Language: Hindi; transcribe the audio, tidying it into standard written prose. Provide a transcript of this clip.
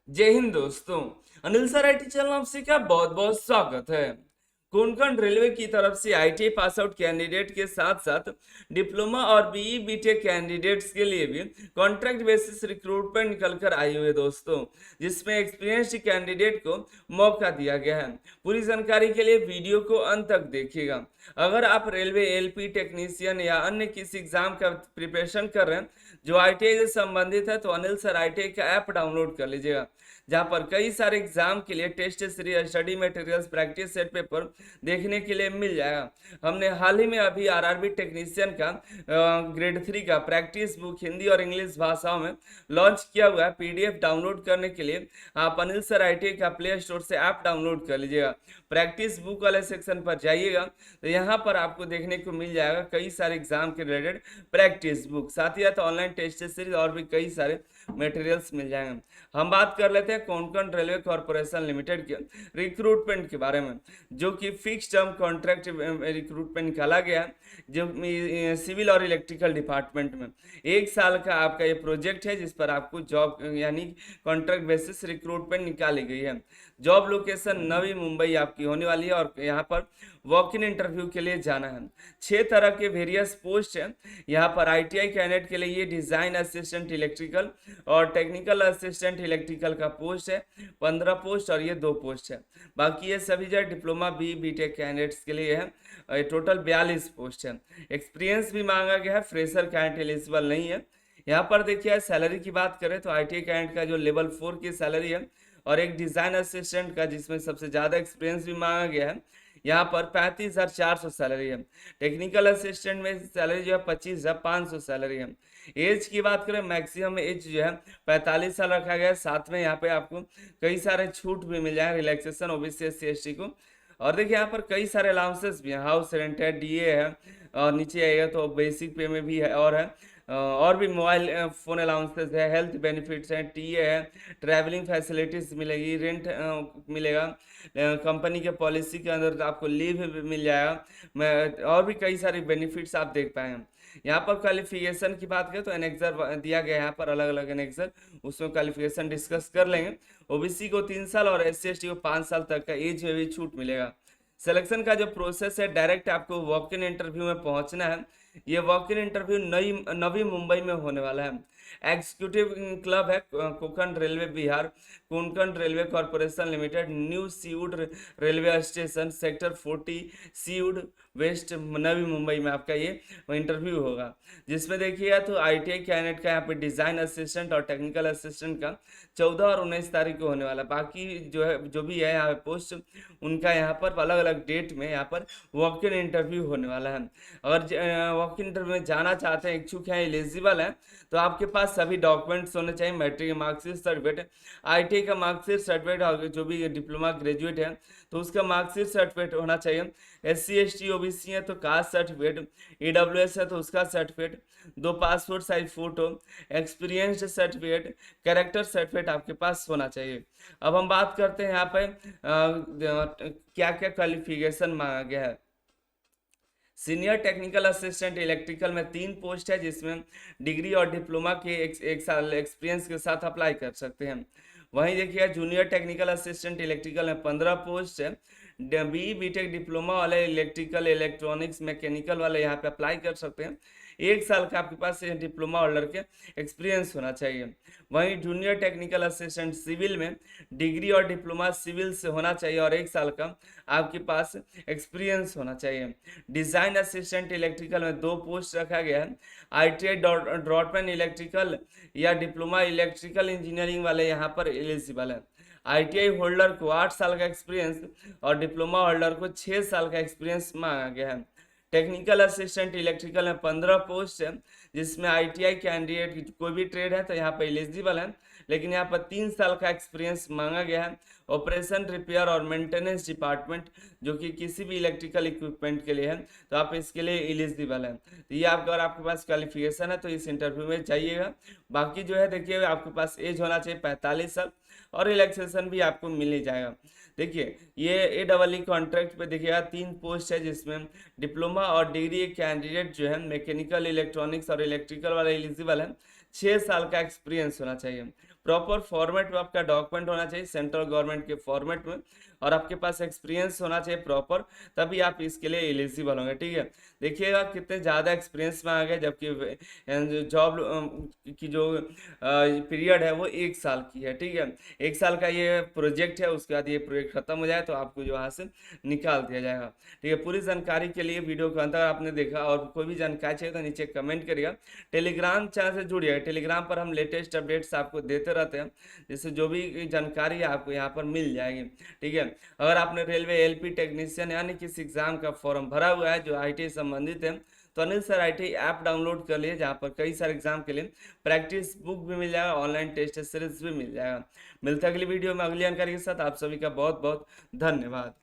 जय हिंद दोस्तों। अनिल सर आईटी चैनल आपसे क्या बहुत बहुत स्वागत है। कोंकण रेलवे की तरफ से आईटीआई पास आउट कैंडिडेट के साथ साथ डिप्लोमा और बीई बीटेक कैंडिडेट्स के लिए भी कॉन्ट्रैक्ट बेसिस रिक्रूटमेंट निकल कर आई हुई है दोस्तों, जिसमें एक्सपीरियंस्ड कैंडिडेट को मौका दिया गया है। पूरी जानकारी के लिए वीडियो को अंत तक देखिएगा। अगर आप रेलवे एलपी टेक्नीशियन या अन्य किसी एग्जाम का प्रिपरेशन कर रहे हैं जो आईटीआई से संबंधित है, तो अनिल सर आईटीआई का ऐप डाउनलोड कर लीजिएगा, जहां पर कई सारे एग्जाम के लिए test series, study materials, practice set paper देखने के लिए मिल जाएगा। हमने हाल ही में अभी आरआरबी टेक्नीशियन का ग्रेड 3 का प्रैक्टिस बुक हिंदी और इंग्लिश भाषाओं में लॉन्च किया हुआ है। पीडीएफ डाउनलोड करने के लिए आप अनिल सर आईटीआई का प्ले स्टोर से ऐप डाउनलोड कर लीजिएगा। प्रैक्टिस बुक वाले सेक्शन पर जाइएगा तो यहाँ पर आपको देखने को मिल जाएगा कई सारे एग्जाम के रिलेटेड प्रैक्टिस बुक, साथ ही साथ ऑनलाइन टेस्ट सीरीज और भी कई सारे मटेरियल्स मिल जाएंगे। हम बात कर लेते हैं कोंकण रेलवे कॉर्पोरेशन लिमिटेड के रिक्रूटमेंट के बारे में, जो कि फिक्स टर्म कॉन्ट्रैक्ट रिक्रूटमेंट निकाला गया है, जो सिविल और इलेक्ट्रिकल डिपार्टमेंट में 1 साल का आपका ये प्रोजेक्ट है, जिस पर आपको जॉब यानी कॉन्ट्रैक्ट बेसिस रिक्रूटमेंट निकाली गई है। जॉब लोकेशन नवी मुंबई आपकी होने वाली है और यहाँ पर वॉक इन इंटरव्यू के लिए जाना है। 6 तरह के वेरियस पोस्ट है यहाँ पर। आईटीआई कैंडिडेट के लिए ये डिजाइन असिस्टेंट इलेक्ट्रिकल और टेक्निकल असिस्टेंट इलेक्ट्रिकल का पोस्ट है, 15 पोस्ट, और ये 2 पोस्ट है। बाकी ये सभी जो डिप्लोमा बी बीटेक कैंडिडेट्स के लिए है, टोटल 42 पोस्ट है। एक्सपीरियंस भी मांगा गया है, फ्रेशर कैंडिडेट एलिजिबल नहीं है। यहाँ पर देखिए सैलरी की बात करें तो आईटीआई कैंडिडेट का जो लेवल 4 की सैलरी है और एक डिजाइन असिस्टेंट का, जिसमें सबसे ज्यादा एक्सपीरियंस भी मांगा गया है, यहाँ पर 35,400 सैलरी है। टेक्निकल असिस्टेंट में सैलरी जो है 25,500 सैलरी है। एज की बात करें, मैक्सिमम एज जो है 45 साल रखा गया है। साथ में यहाँ पे आपको कई सारे छूट भी मिल जाए, रिलैक्सेशन ओबीसी एससी एसटी को। और देखिए यहाँ पर कई सारे अलाउंसेस भी हैं, हाउस रेंट है, डीए है, और नीचे आएगा तो बेसिक पे में भी है, और है और भी मोबाइल फोन अलाउंसेस है, हेल्थ बेनिफिट्स हैं, टीए है, ट्रैवलिंग फैसिलिटीज मिलेगी, रेंट मिलेगा, कंपनी के पॉलिसी के अंदर आपको लीव भी मिल जाएगा, और भी कई सारे बेनिफिट्स आप देख पाएंगे। यहाँ पर क्वालिफिकेशन की बात करें तो एनेक्सर दिया गया है, यहाँ पर अलग अलग एनेक्सर, उसमें क्वालिफिकेशन डिस्कस कर लेंगे। ओबीसी को 3 साल और एससी एसटी को 5 साल तक का एज में भी छूट मिलेगा। सिलेक्शन का जो प्रोसेस है, डायरेक्ट आपको वॉक इन इंटरव्यू में पहुंचना है। ये walk in interview Navi Mumbai में होने वाला है। एग्जीक्यूटिव क्लब है Konkan railway Vihar, Konkan railway corporation limited, new Seawood railway station, sector 40, Seawood west, Navi Mumbai में आपका ये इंटरव्यू होगा। जिसमें देखिएगा तो आईटीआई कैंडिडेट का यहाँ पे डिजाइन असिस्टेंट और टेक्निकल असिस्टेंट का 14 और 19 तारीख को होने वाला। बाकी जो है जो भी है यहाँ पे पोस्ट, उनका यहाँ पर अलग अलग डेट में यहाँ पर वॉक इन इंटरव्यू होने वाला है। अगर वॉक इन इंटरव्यू में जाना चाहते हैं, इच्छुक हैं, एलिजिबल हैं, तो आपके पास सभी डॉक्यूमेंट्स होने चाहिए। मैट्रिक मार्कशीट सर्टिफिकेट, आईटीआई का मार्कशीट सर्टिफिकेट, और जो भी डिप्लोमा ग्रेजुएट है तो उसका मार्कशीट सर्टिफिकेट होना चाहिए। एससी एसटी ओबीसी है तो कास्ट सर्टिफिकेट, ईडब्ल्यूएस है तो उसका certificate, 2 passport size photo, experience certificate, character certificate आपके पास होना चाहिए। अब हम बात करते हैं यहाँ पे क्या क्या क्वालिफिकेशन मांगा गया है। सीनियर टेक्निकल असिस्टेंट इलेक्ट्रिकल में 3 पोस्ट है, जिसमें डिग्री और डिप्लोमा के एक साल एक्सपीरियंस के साथ अप्लाई कर सकते हैं। वहीं देखिए जूनियर टेक्निकल असिस्टेंट इलेक्ट्रिकल में 15 पोस्ट है। बी बीटेक डिप्लोमा वाले इलेक्ट्रिकल इलेक्ट्रॉनिक्स मैकेनिकल वाले यहाँ पे अप्लाई कर सकते हैं। 1 साल का आपके पास डिप्लोमा होल्डर के एक्सपीरियंस होना चाहिए। वहीं जूनियर टेक्निकल असिस्टेंट सिविल में डिग्री और डिप्लोमा सिविल से होना चाहिए और 1 साल का आपके पास एक्सपीरियंस होना चाहिए। डिजाइन असिस्टेंट इलेक्ट्रिकल में 2 पोस्ट रखा गया है। आईटीआई ड्रॉटमैन इलेक्ट्रिकल या डिप्लोमा इलेक्ट्रिकल इंजीनियरिंग वाले यहाँ पर एलिजिबल है। आईटीआई होल्डर को 8 साल का एक्सपीरियंस और डिप्लोमा होल्डर को 6 साल का एक्सपीरियंस मांगा गया है। टेक्निकल असिस्टेंट इलेक्ट्रिकल में 15 पोस्ट है, जिसमें आईटीआई कैंडिडेट कोई भी ट्रेड है तो यहाँ पर एलिजिबल है, लेकिन यहाँ पर 3 साल का एक्सपीरियंस मांगा गया है। ऑपरेशन, रिपेयर और मेंटेनेंस डिपार्टमेंट, जो कि किसी भी इलेक्ट्रिकल इक्विपमेंट के लिए है, तो आप इसके लिए एलिजिबल है। तो ये आपका, अगर आपके पास क्वालिफिकेशन है तो इस इंटरव्यू में जाइएगा। बाकी जो है देखिए आपके पास एज होना चाहिए 45 साल और रिलैक्सेशन भी आपको मिल ही जाएगा। देखिए ये ए कॉन्ट्रैक्ट पे देखिएगा 3 पोस्ट है, जिसमें डिप्लोमा और डिग्री कैंडिडेट जो है मैकेनिकल इलेक्ट्रॉनिक्स और इलेक्ट्रिकल वाला एलिजिबल है। 6 साल का एक्सपीरियंस होना चाहिए। प्रॉपर फॉर्मेट में आपका डॉक्यूमेंट होना चाहिए सेंट्रल गवर्नमेंट के फॉर्मेट में, और आपके पास एक्सपीरियंस होना चाहिए प्रॉपर, तभी आप इसके लिए एलिजिबल होंगे। ठीक है, देखिएगा कितने ज़्यादा एक्सपीरियंस में आ गए, जबकि जॉब की जो पीरियड है वो 1 साल की है। ठीक है, 1 साल का ये प्रोजेक्ट है, उसके बाद ये प्रोजेक्ट खत्म हो जाए तो आपको जो वहाँ से निकाल दिया जाएगा। ठीक है, पूरी जानकारी के लिए वीडियो को अंत आपने देखा, और कोई भी जानकारी चाहिए तो नीचे कमेंट करिएगा। टेलीग्राम चैनल से जुड़िए, टेलीग्राम पर हम लेटेस्ट अपडेट्स आपको देते रहते हैं, जिससे जो भी जानकारी है आपको यहाँ पर मिल जाएगी। ठीक है, अगर आपने रेलवे एलपी टेक्नीशियन यानी किसी एग्जाम का फॉर्म भरा हुआ है जो आईटी संबंधित है, तो Anil sir IT app download कर लिए, जहाँ पर कई सारे एग्जाम के लिए प्रैक्टिस बुक भी मिल जाएगा, ऑनलाइन टेस्ट सीरीज भी मिल जाएगा। मिलता है अगली वीडियो में अगली जानकारी के साथ। आप सभी का बहुत बहुत धन्यवाद।